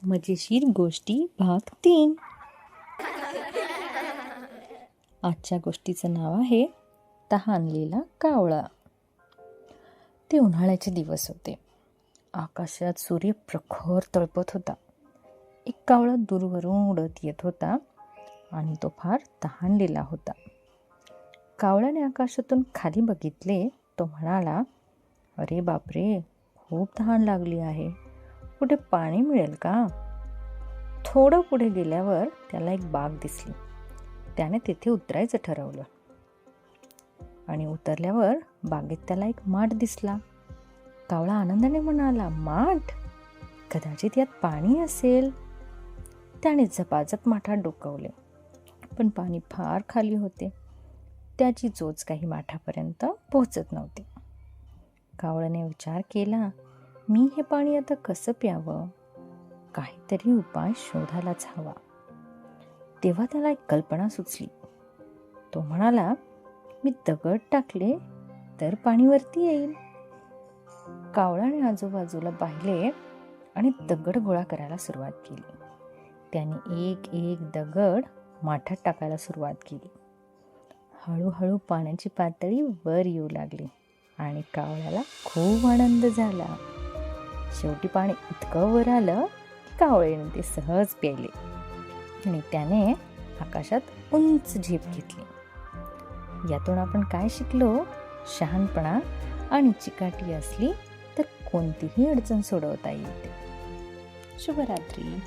मजेशीर गोष्टी भाग 3. आजच्या गोष्टीचं नाव आहे तहानलेला कावळा. ते उन्हाळ्याचे दिवस होते. आकाशात सूर्य प्रखर तळपत होता. एक कावळा दूरवरून उडत येत होता आणि तो फार तहानलेला होता. कावळ्याने आकाशातून खाली बघितले. तो म्हणाला, "अरे बापरे, खूप तहान लागली आहे. कुठे पाणी मिळेल का?" थोडं पुढे गेल्यावर त्याला एक बाग दिसली. त्याने तिथे उतरायचं ठरवलं आणि उतरल्यावर बागेत त्याला एक माठ दिसला. कावळा आनंदाने म्हणाला, "माठ? कदाचित यात पाणी असेल." त्याने झपाझप माठात डोकावले, पण पाणी फार खाली होते. त्याची चोच काही माठापर्यंत पोहोचत नव्हती. कावळ्याने विचार केला, "मी हे पाणी आता कसं प्यावं? काहीतरी उपाय शोधायलाच हवा." तेव्हा त्याला एक कल्पना सुचली. तो म्हणाला, "मी दगड टाकले तर पाणी वरती येईल." कावळ्याने आजूबाजूला पाहिले आणि दगड गोळा करायला सुरुवात केली. त्याने एक एक दगड माठात टाकायला सुरुवात केली. हळूहळू पाण्याची पातळी वर येऊ लागली आणि कावळ्याला खूप आनंद झाला. शेवटी पाणी इतकं वर आलं की कावळ्याने ते सहज प्यायले आणि त्याने आकाशात उंच झेप घेतली. यातून आपण काय शिकलो? शहाणपणा आणि चिकाटी असली तर कोणतीही अडचण सोडवता येते. शुभरात्री.